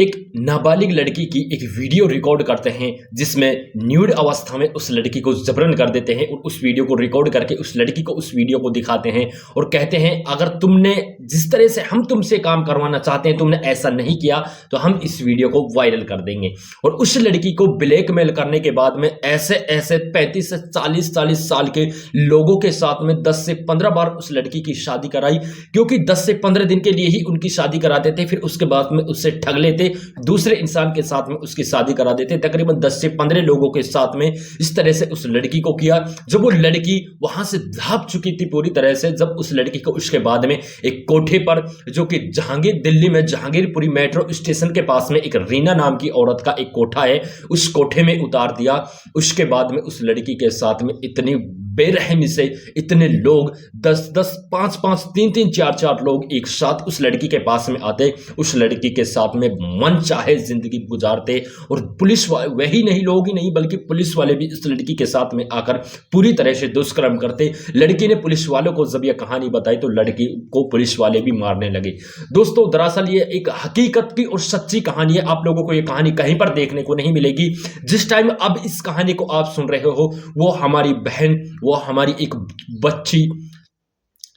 एक नाबालिग लड़की की एक वीडियो रिकॉर्ड करते हैं जिसमें न्यूड अवस्था में उस लड़की को जबरन कर देते हैं और उस वीडियो को रिकॉर्ड करके उस लड़की को उस वीडियो को दिखाते हैं और कहते हैं अगर तुमने जिस तरह से हम तुमसे काम करवाना चाहते हैं तुमने ऐसा नहीं किया तो हम इस वीडियो को वायरल कर देंगे। और उस लड़की को ब्लैकमेल करने के बाद में ऐसे ऐसे 35 से 40 साल के लोगों के साथ में 10 से 15 बार उस लड़की की शादी कराई, क्योंकि 10 से 15 दिन के लिए ही उनकी शादी कराते थे, फिर उसके बाद में उससे ठग लेते, दूसरे इंसान के साथ में उसकी शादी करा देते। तकरीबन 10 से 15 लोगों के साथ में इस तरह से उस लड़की को किया। जब वो लड़की वहां से भाग चुकी थी पूरी तरह से, जब उस लड़की को उसके बाद में एक कोठे पर, जो कि दिल्ली में जहांगीरपुरी मेट्रो स्टेशन के पास में एक रीना नाम की औरत का एक कोठा है, उस कोठे में उतार दिया। उसके बाद में उस लड़की के साथ में इतनी बेरहमी से इतने लोग 10-10, 5-5, 3-3, 4-4 लोग एक साथ उस लड़की के पास में आते, उस लड़की के साथ में मन चाहे जिंदगी गुजारते। और पुलिस वाले, वही नहीं लोग ही नहीं बल्कि पुलिस वाले भी इस लड़की के साथ में आकर पूरी तरह से दुष्कर्म करते। लड़की ने पुलिस वालों को जब यह कहानी बताई तो लड़की को पुलिस वाले भी मारने लगे। दोस्तों दरअसल ये एक हकीकत की और सच्ची कहानी है। आप लोगों को ये कहानी कहीं पर देखने को नहीं मिलेगी। जिस टाइम अब इस कहानी को आप सुन रहे हो वो हमारी बहन, वो हमारी एक बच्ची,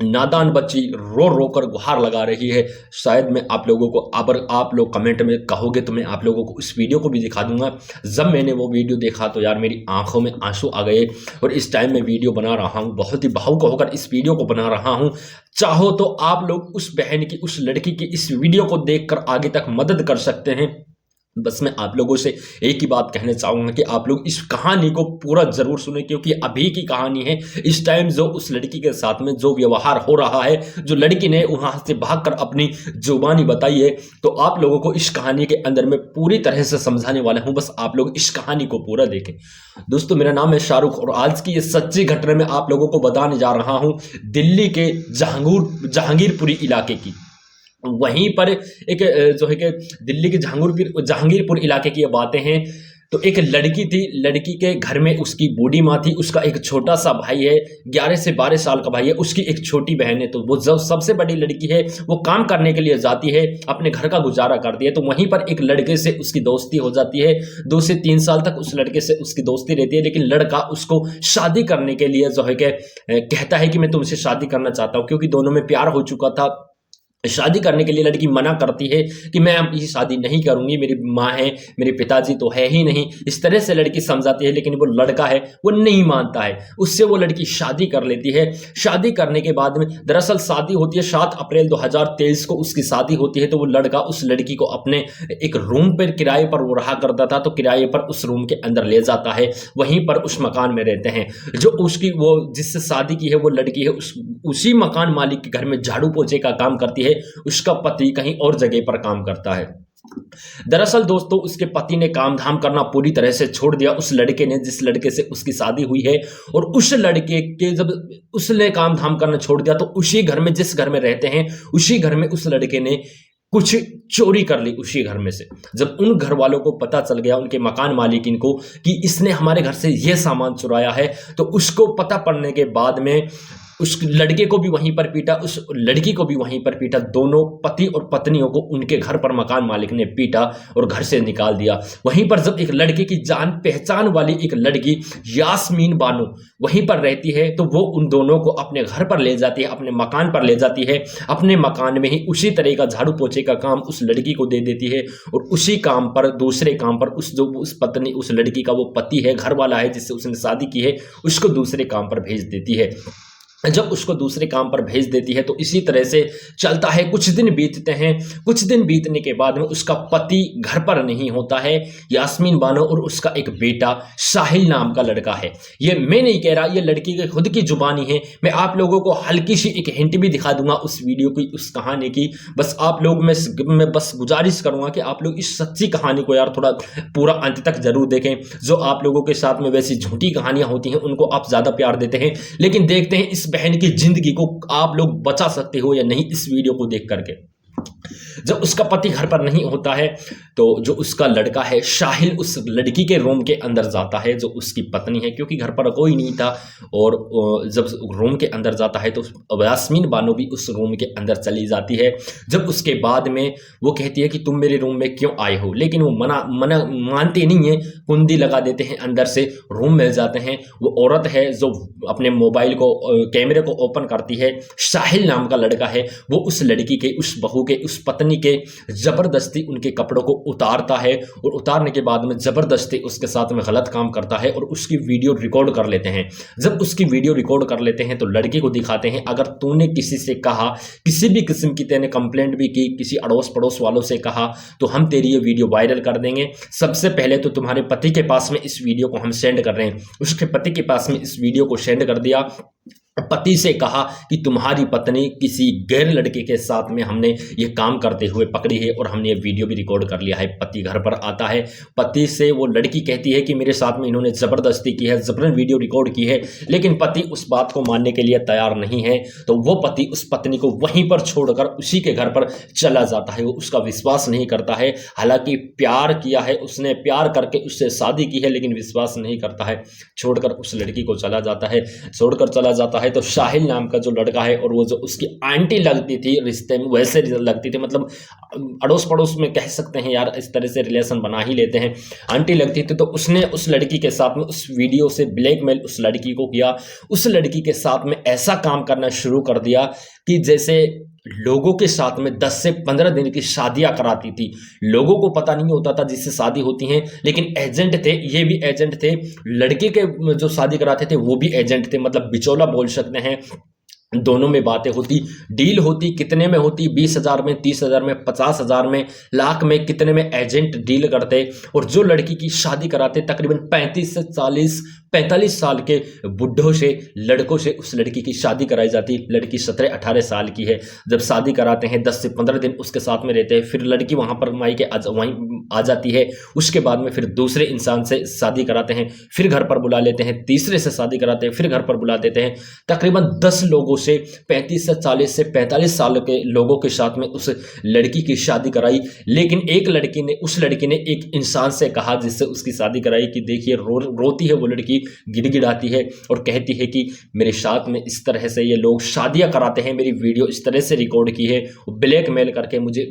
नादान बच्ची रो रो कर गुहार लगा रही है। शायद मैं आप लोगों को, अगर आप लोग कमेंट में कहोगे तो मैं आप लोगों को उस वीडियो को भी दिखा दूंगा। जब मैंने वो वीडियो देखा तो यार मेरी आंखों में आंसू आ गए। और इस टाइम मैं वीडियो बना रहा हूँ, बहुत ही भावुक होकर इस वीडियो को बना रहा हूँ। चाहो तो आप लोग उस बहन की, उस लड़की की इस वीडियो को देखकर आगे तक मदद कर सकते हैं। बस मैं आप लोगों से एक ही बात कहना चाहूँगा कि आप लोग इस कहानी को पूरा ज़रूर सुने, क्योंकि अभी की कहानी है। इस टाइम जो उस लड़की के साथ में जो व्यवहार हो रहा है, जो लड़की ने वहाँ से भागकर अपनी जुबानी बताई है, तो आप लोगों को इस कहानी के अंदर मैं पूरी तरह से समझाने वाला हूँ। बस आप लोग इस कहानी को पूरा देखें। दोस्तों मेरा नाम है शाहरुख और आज की ये सच्ची घटना में आप लोगों को बताने जा रहा हूँ दिल्ली के जहांगीरपुरी इलाके की। वहीं पर एक जो है कि दिल्ली के जहांगीरपुर इलाके की ये बातें हैं। तो एक लड़की थी, लड़की के घर में उसकी बूढ़ी माँ थी, उसका एक छोटा सा भाई है, 11 से 12 साल का भाई है, उसकी एक छोटी बहन है। तो वो जो सबसे बड़ी लड़की है वो काम करने के लिए जाती है, अपने घर का गुजारा करती है। तो वहीं पर एक लड़के से उसकी दोस्ती हो जाती है। 2 से 3 साल तक उस लड़के से उसकी दोस्ती रहती है, लेकिन लड़का उसको शादी करने के लिए जो है कि कहता है कि मैं तुमसे शादी करना चाहता हूँ, क्योंकि दोनों में प्यार हो चुका था। शादी करने के लिए लड़की मना करती है कि मैं अब ये शादी नहीं करूंगी, मेरी माँ है, मेरे पिताजी तो है ही नहीं, इस तरह से लड़की समझाती है। लेकिन वो लड़का है वो नहीं मानता है, उससे वो लड़की शादी कर लेती है। शादी करने के बाद में दरअसल शादी होती है 7 अप्रैल 2023 को उसकी शादी होती है। तो वो लड़का उस लड़की को अपने एक रूम पर किराए पर वो रहा करता था, तो किराए पर उस रूम के अंदर ले जाता है, वहीं पर उस मकान में रहते हैं। जो उसकी वो जिससे शादी की है वो लड़की है, उसी मकान मालिक के घर में झाड़ू पोछे का काम करती है। उसका पति कहीं और जगह पर काम करता है। दरअसल दोस्तों उसके पति ने काम धाम करना पूरी तरह से छोड़ दिया उस लड़के ने, जिस लड़के से उसकी शादी हुई है। और उस लड़के के जब उसने काम धाम करना छोड़ दिया तो उसी घर में, जिस घर में रहते हैं उसी घर में उस लड़के ने कुछ चोरी कर ली उसी घर में से। जब उन घर वालों को पता चल गया, उनके मकान मालिकिन को, कि इसने हमारे घर से यह सामान चुराया है, तो उसको पता पड़ने के बाद में उस लड़के को भी वहीं पर पीटा, उस लड़की को भी वहीं पर पीटा। दोनों पति और पत्नियों को उनके घर पर मकान मालिक ने पीटा और घर से निकाल दिया। वहीं पर जब एक लड़के की जान पहचान वाली एक लड़की यास्मीन बानो वहीं पर रहती है, तो वो उन दोनों को अपने घर पर ले जाती है, अपने मकान पर ले जाती है। अपने मकान में ही उसी तरह का झाड़ू पोछे का काम उस लड़की को दे देती है। और उसी काम पर, दूसरे काम पर उस पत्नी, उस लड़की का वो पति है, घर वाला है जिससे उसने शादी की है, उसको दूसरे काम पर भेज देती है। जब उसको दूसरे काम पर भेज देती है तो इसी तरह से चलता है। कुछ दिन बीतते हैं। कुछ दिन बीतने के बाद में उसका पति घर पर नहीं होता है, यास्मीन बानो, और उसका एक बेटा साहिल नाम का लड़का है। ये मैं नहीं कह रहा, ये लड़की की खुद की जुबानी है। मैं आप लोगों को हल्की सी एक हिंट भी दिखा दूंगा उस वीडियो की, उस कहानी की। बस आप लोग, मैं बस गुजारिश करूंगा कि आप लोग इस सच्ची कहानी को यार थोड़ा पूरा अंत तक जरूर देखें। जो आप लोगों के साथ में वैसी झूठी कहानियां होती हैं उनको आप ज्यादा प्यार देते हैं, लेकिन देखते हैं इस बहन की जिंदगी को आप लोग बचा सकते हो या नहीं इस वीडियो को देख करके। जब उसका पति घर पर नहीं होता है तो जो उसका लड़का है शाहिल उस लड़की के रूम के अंदर जाता है जो उसकी पत्नी है, क्योंकि घर पर कोई नहीं था। और जब रूम के अंदर जाता है तो यास्मीन बानो भी उस रूम के अंदर चली जाती है। जब उसके बाद में वो कहती है कि तुम मेरे रूम में क्यों आए हो, लेकिन वो मना मानते नहीं है, कुंडी लगा देते हैं, अंदर से रूम में जाते हैं। वो औरत है जो अपने मोबाइल को कैमरे को ओपन करती है, साहिल नाम का लड़का है, वो उस लड़की के, उस बहू के, उस पत्नी के जबरदस्ती उनके कपड़ों को उतारता है और उतारने के बाद में जबरदस्ती उसके साथ में गलत काम करता है और उसकी वीडियो रिकॉर्ड कर लेते हैं। जब उसकी वीडियो रिकॉर्ड कर लेते हैं तो लड़की को दिखाते हैं, अगर तूने किसी से कहा, किसी भी किस्म की तेने कंप्लेंट भी की, किसी अड़ोस पड़ोस वालों से कहा, तो हम तेरी ये वीडियो वायरल कर देंगे। सबसे पहले तो तुम्हारे पति के पास में इस वीडियो को हम सेंड कर रहे हैं। उसके पति के पास में इस वीडियो को सेंड कर दिया। पति से कहा कि तुम्हारी पत्नी किसी गैर लड़के के साथ में हमने ये काम करते हुए पकड़ी है और हमने ये वीडियो भी रिकॉर्ड कर लिया है। पति घर पर आता है, पति से वो लड़की कहती है कि मेरे साथ में इन्होंने ज़बरदस्ती की है, जबरन वीडियो रिकॉर्ड की है, लेकिन पति उस बात को मानने के लिए तैयार नहीं है। तो वो पति उस पत्नी को वहीं पर छोड़कर उसी के घर पर चला जाता है। वो उसका विश्वास नहीं करता है, हालांकि प्यार किया है उसने, प्यार करके उससे शादी की है, लेकिन विश्वास नहीं करता है, छोड़कर उस लड़की को चला जाता है। छोड़कर चला जाता है तो साहिल नाम का जो लड़का है और वो जो उसकी आंटी लगती थी रिश्ते में, वैसे लगती थी, मतलब अड़ोस पड़ोस में कह सकते हैं यार, इस तरह से रिलेशन बना ही लेते हैं, आंटी लगती थी। तो उसने उस लड़की के साथ में उस वीडियो से ब्लैकमेल उस लड़की को किया। उस लड़की के साथ में ऐसा काम करना शुरू कर दिया कि जैसे लोगों के साथ में 10 से 15 दिन की शादियां कराती थी। लोगों को पता नहीं होता था जिससे शादी होती हैं, लेकिन एजेंट थे, ये भी एजेंट थे, लड़के के जो शादी कराते थे वो भी एजेंट थे, मतलब बिचौला बोल सकते हैं। दोनों में बातें होती, डील होती, कितने में होती, 20,000 में, 30,000 में, 50,000 में, लाख में, कितने में एजेंट डील करते। और जो लड़की की शादी कराते तकरीबन 35 से 45 साल के बुढ़ों से, लड़कों से उस लड़की की शादी कराई जाती। लड़की 17-18 साल की है। जब शादी कराते हैं 10 से 15 दिन उसके साथ में रहते हैं, फिर लड़की वहाँ पर मायके वहीं आ जाती है। उसके बाद में फिर दूसरे इंसान से शादी कराते हैं, फिर घर पर बुला लेते हैं, तीसरे से शादी कराते हैं, फिर घर पर बुला देते हैं। तकरीबन 10 लोगों से 35 से 40 से 45 साल के लोगों के साथ में उस लड़की की शादी कराई। लेकिन उस लड़की ने एक इंसान से कहा जिससे उसकी शादी कराई कि देखिए, रोती है वो लड़की, गिड़गिड़ाती है और कहती है कि मेरे साथ में इस तरह से ये लोग शादियां कराते हैं, मेरी वीडियो इस तरह से रिकॉर्ड की है, ब्लैकमेल करके मुझे,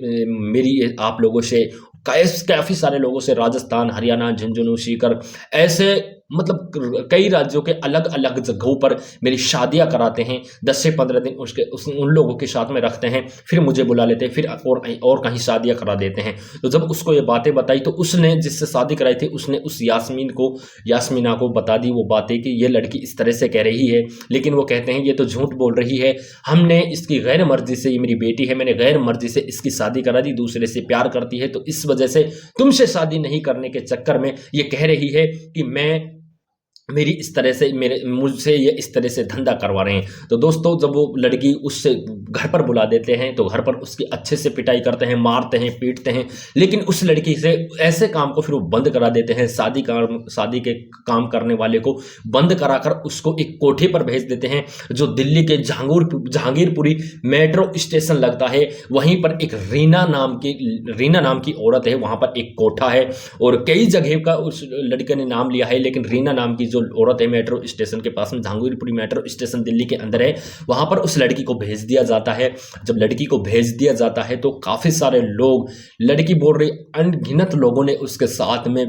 मेरी आप लोगों से, काफ़ी सारे लोगों से, राजस्थान, हरियाणा, झुंझुनू, सीकर, ऐसे मतलब कई राज्यों के अलग अलग जगहों पर मेरी शादियां कराते हैं। 10 से 15 दिन उन लोगों के साथ में रखते हैं, फिर मुझे बुला लेते हैं, फिर और कहीं शादियां करा देते हैं। तो जब उसको ये बातें बताई तो उसने, जिससे शादी कराई थी, उसने उस यास्मीना को बता दी वो बातें कि ये लड़की इस तरह से कह रही है, लेकिन वो कहते हैं ये तो झूठ बोल रही है, हमने इसकी गैर मर्जी से, ये मेरी बेटी है, मैंने गैर मर्जी से इसकी शादी करा दी, दूसरे से प्यार करती है, तो इस वजह से तुमसे शादी नहीं करने के चक्कर में ये कह रही है कि मेरी इस तरह से, मुझसे ये इस तरह से धंधा करवा रहे हैं। तो दोस्तों, जब वो लड़की उससे घर पर बुला देते हैं तो घर पर उसकी अच्छे से पिटाई करते हैं, मारते हैं, पीटते हैं, लेकिन उस लड़की से ऐसे काम को फिर वो बंद करा देते हैं। शादी के काम करने वाले को बंद कराकर उसको एक कोठे पर भेज देते हैं, जो दिल्ली के जहांगीरपुरी मेट्रो स्टेशन लगता है। वहीं पर एक रीना नाम की औरत है, वहां पर एक कोठा है और कई जगह का उस लड़के ने नाम लिया है, लेकिन रीना नाम की जो औरत है मेट्रो स्टेशन के पास में, जहांगीरपुरी मेट्रो स्टेशन दिल्ली के अंदर है, वहां पर उस लड़की को भेज दिया जाता है। जब लड़की को भेज दिया जाता है तो काफी सारे लोग, लड़की बोल रही, अनगिनत लोगों ने उसके साथ में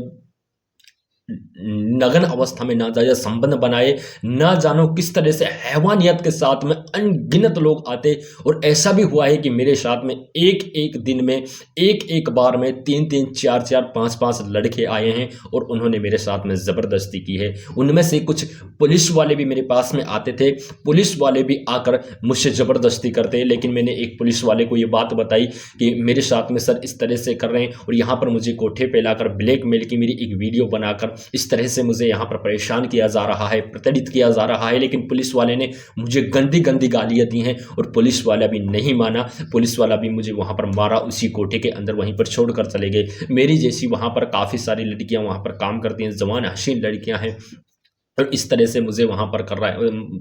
नग्न अवस्था में नाजायज संबंध बनाए। न जानो किस तरह से हैवानियत के साथ में अनगिनत लोग आते, और ऐसा भी हुआ है कि मेरे साथ में एक दिन में, एक बार में 3-3, 4-4, 5-5 लड़के आए हैं और उन्होंने मेरे साथ में ज़बरदस्ती की है। उनमें से कुछ पुलिस वाले भी मेरे पास में आते थे, पुलिस वाले भी आकर मुझसे ज़बरदस्ती करते, लेकिन मैंने एक पुलिस वाले को ये बात बताई कि मेरे साथ में सर इस तरह से कर रहे हैं और यहाँ पर मुझे कोठे पे लाकर ब्लैकमेल की मेरी एक वीडियो बनाकर इस तरह से मुझे यहाँ पर परेशान किया जा रहा है, प्रताड़ित किया जा रहा है। लेकिन पुलिस वाले ने मुझे गंदी गंदी गालियाँ दी हैं और पुलिस वाला भी नहीं माना। पुलिस वाला भी मुझे वहाँ पर मारा, उसी कोठे के अंदर वहीं पर छोड़कर चले गए। मेरी जैसी वहाँ पर काफ़ी सारी लड़कियाँ वहाँ पर काम करती हैं, जवान हसीन लड़कियाँ हैं, और इस तरह से मुझे वहाँ पर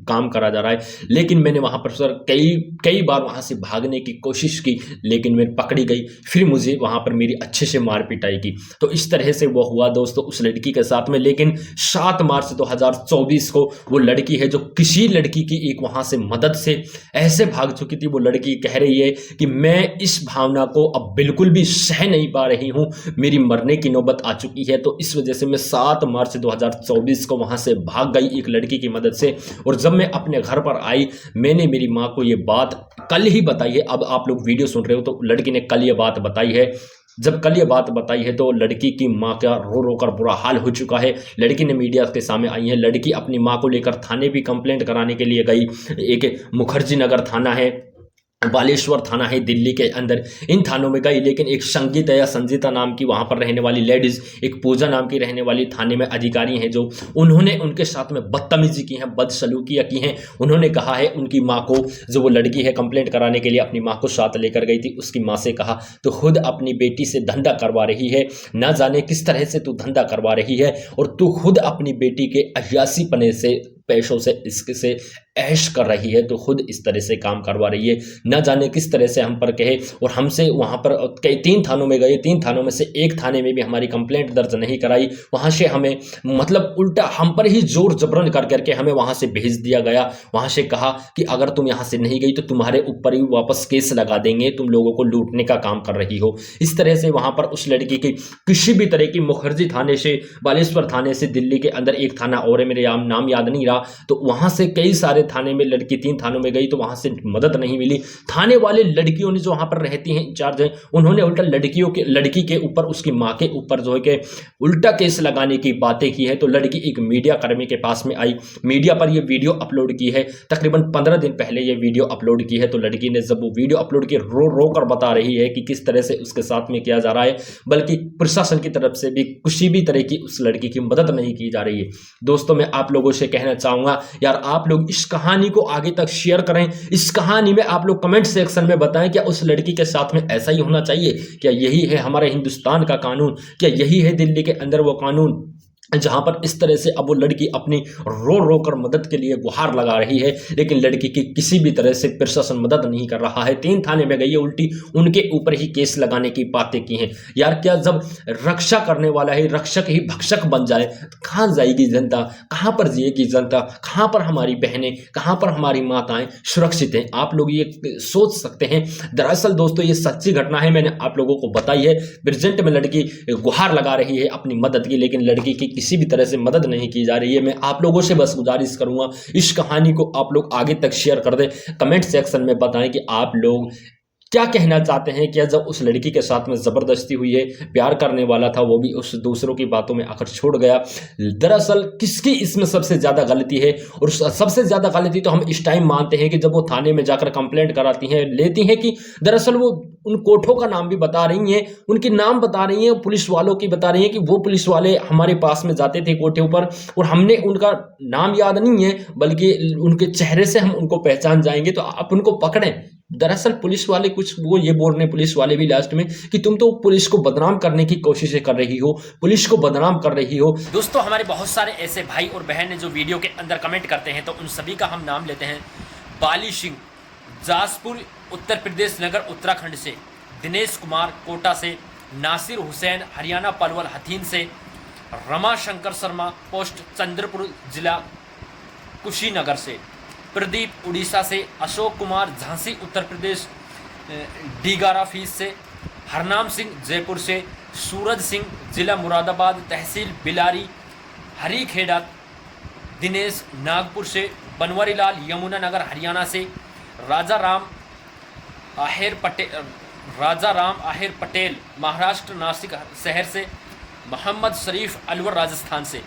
काम करा जा रहा है। लेकिन मैंने वहाँ पर सर कई बार वहाँ से भागने की कोशिश की, लेकिन मैं पकड़ी गई। फिर मुझे वहाँ पर मेरी अच्छे से मार पिटाई की। तो इस तरह से वो हुआ दोस्तों उस लड़की के साथ में। लेकिन 7 मार्च 2024 को वो लड़की है जो किसी लड़की की एक वहाँ से मदद से ऐसे भाग चुकी थी, वो लड़की कह रही है कि मैं इस भावना को अब बिल्कुल भी सह नहीं पा रही हूँ, मेरी मरने की नौबत आ चुकी है। तो इस वजह से मैं 7 मार्च 2024 को वहाँ से भाग गई एक लड़की की मदद से। और जब मैं अपने घर पर आई, मैंने मेरी माँ को ये बात कल ही बताई है। अब आप लोग वीडियो सुन रहे हो तो लड़की ने कल ये बात बताई है। जब कल ये बात बताई है तो लड़की की माँ का रो रो कर बुरा हाल हो चुका है। लड़की ने मीडिया के सामने आई है। लड़की अपनी माँ को लेकर थाने भी कंप्लेंट कराने के लिए गई। एक मुखर्जी नगर थाना है, बालेश्वर थाना है दिल्ली के अंदर, इन थानों में गई। लेकिन एक संगीता या संजीता नाम की वहां पर रहने वाली लेडीज, एक पूजा नाम की रहने वाली थाने में अधिकारी हैं, जो उन्होंने उनके साथ में बदतमीजी की है, बदसलूकियां की हैं। उन्होंने कहा है उनकी माँ को, जो वो लड़की है कंप्लेंट कराने के लिए अपनी माँ को साथ लेकर गई थी, उसकी माँ से कहा तो खुद अपनी बेटी से धंधा करवा रही है, ना जाने किस तरह से तू धंधा करवा रही है, और तू खुद अपनी बेटी के अयासी पने से, पैसों से, इससे ऐश कर रही है, तो खुद इस तरह से काम करवा रही है। न जाने किस तरह से हम पर कहे। और हमसे वहाँ पर कई 3 थानों में गए, 3 थानों में से एक थाने में भी हमारी कंप्लेंट दर्ज नहीं कराई। वहाँ से हमें मतलब उल्टा हम पर ही जोर जबरन कर करके हमें वहाँ से भेज दिया गया। वहाँ से कहा कि अगर तुम यहाँ से नहीं गई तो तुम्हारे ऊपर ही वापस केस लगा देंगे, तुम लोगों को लूटने का काम कर रही हो। इस तरह से वहाँ पर उस लड़की की किसी भी तरह की, मुखर्जी थाने से, बालेश्वर थाने से, दिल्ली के अंदर एक थाना और है, मेरे नाम याद नहीं रहा, तो वहां से कई सारे थाने में लड़की 3 थानों में गई तो वहां से मदद नहीं मिली। थाने वाले लड़कियों ने जो वहां पर रहती हैं, इंचार्ज हैं, उन्होंने उल्टा लड़की के ऊपर, उसकी माँ के ऊपर जो है कि उल्टा केस लगाने की बातें की है। तो लड़की एक मीडिया कर्मी के पास में आई, मीडिया पर ये वीडियो अपलोड की है, तकरीबन 15 दिन पहले ये वीडियो अपलोड की है। तो लड़की ने जब वो वीडियो अपलोड की, रो रो कर बता रही है कि किस तरह से उसके साथ में किया जा रहा है, बल्कि प्रशासन की तरफ से भी किसी भी तरह की उस लड़की की मदद नहीं की जा रही है। दोस्तों मैं आप लोगों से कहना चाहूंगा यार, आप लोग इस कहानी को आगे तक शेयर करें। इस कहानी में आप लोग कमेंट सेक्शन में बताएं क्या उस लड़की के साथ में ऐसा ही होना चाहिए? क्या यही है हमारे हिंदुस्तान का कानून? क्या यही है दिल्ली के अंदर वो कानून जहां पर इस तरह से अब वो लड़की अपनी रो रो कर मदद के लिए गुहार लगा रही है, लेकिन लड़की की किसी भी तरह से प्रशासन मदद नहीं कर रहा है। 3 थाने में गई है, उल्टी उनके ऊपर ही केस लगाने की बातें की हैं। यार क्या जब रक्षा करने वाला है रक्षक ही भक्षक बन जाए तो कहाँ जाएगी जनता? कहाँ पर जिएगी जनता? कहाँ पर हमारी बहनें, कहाँ पर हमारी माताएं सुरक्षित हैं? आप लोग ये सोच सकते हैं। दरअसल दोस्तों ये सच्ची घटना है, मैंने आप लोगों को बताई है। प्रेजेंट में लड़की गुहार लगा रही है अपनी मदद की, लेकिन लड़की की किसी भी तरह से मदद नहीं की जा रही है। मैं आप लोगों से बस गुजारिश करूंगा इस कहानी को आप लोग आगे तक शेयर कर दें। कमेंट सेक्शन में बताएं कि आप लोग क्या कहना चाहते हैं। क्या जब उस लड़की के साथ में जबरदस्ती हुई है, प्यार करने वाला था वो भी उस दूसरों की बातों में आकर छोड़ गया, दरअसल किसकी इसमें सबसे ज्यादा गलती है? और सबसे ज्यादा गलती तो हम इस टाइम मानते हैं कि जब वो थाने में जाकर कंप्लेंट कराती हैं, लेती हैं, कि दरअसल वो उन कोठों का नाम भी बता रही हैं, उनके नाम बता रही हैं, पुलिस वालों की बता रही हैं कि वो पुलिस वाले हमारे पास में जाते थे कोठे पर और हमने उनका नाम याद नहीं है, बल्कि उनके चेहरे से हम उनको पहचान जाएंगे तो आप उनको पकड़ें। दरअसल पुलिस वाले कुछ वो ये बोल रहे हैं, पुलिस वाले भी लास्ट में, कि तुम तो पुलिस को बदनाम करने की कोशिशें कर रही हो, पुलिस को बदनाम कर रही हो। दोस्तों हमारे बहुत सारे ऐसे भाई और बहन हैं जो वीडियो के अंदर कमेंट करते हैं, तो उन सभी का हम नाम लेते हैं। बाली सिंह जासपुर उत्तर प्रदेश नगर उत्तराखंड से, दिनेश कुमार कोटा से, नासिर हुसैन हरियाणा पलवल हथीन से, रमा शंकर शर्मा पोस्ट चंद्रपुर जिला कुशीनगर से, प्रदीप उड़ीसा से, अशोक कुमार झांसी उत्तर प्रदेश डीगारा फीस से, हरनाम सिंह जयपुर से, सूरज सिंह जिला मुरादाबाद तहसील बिलारी हरीखेड़ा, दिनेश नागपुर से, बनवारी लाल यमुनानगर हरियाणा से, राजा राम आहेर पटेल महाराष्ट्र नासिक शहर से, मोहम्मद शरीफ अलवर राजस्थान से।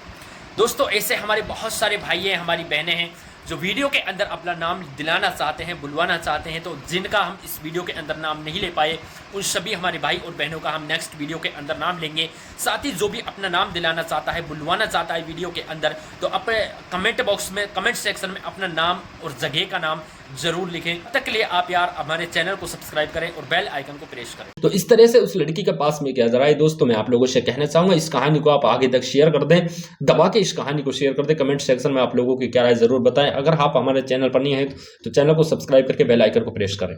दोस्तों ऐसे हमारे बहुत सारे भाई हैं, हमारी बहनें हैं जो वीडियो के अंदर अपना नाम दिलाना चाहते हैं, बुलवाना चाहते हैं, तो जिनका हम इस वीडियो के अंदर नाम नहीं ले पाए उन सभी हमारे भाई और बहनों का हम नेक्स्ट वीडियो के अंदर नाम लेंगे। साथ ही जो भी अपना नाम दिलाना चाहता है, बुलवाना चाहता है वीडियो के अंदर, तो अपने कमेंट बॉक्स में, कमेंट सेक्शन में अपना नाम और जगह का नाम जरूर लिखें। तब तक के लिए आप यार हमारे चैनल को सब्सक्राइब करें और बेल आइकन को प्रेस करें। तो इस तरह से उस लड़की के पास में क्या जरा दोस्तों, मैं आप लोगों से कहना चाहूंगा इस कहानी को आप आगे तक शेयर कर दें, दबा के इस कहानी को शेयर कर दें। कमेंट सेक्शन में आप लोगों की क्या राय जरूर बताएं। अगर आप हमारे चैनल पर नहीं है तो चैनल को सब्सक्राइब करके बेल आइकन को प्रेस करें।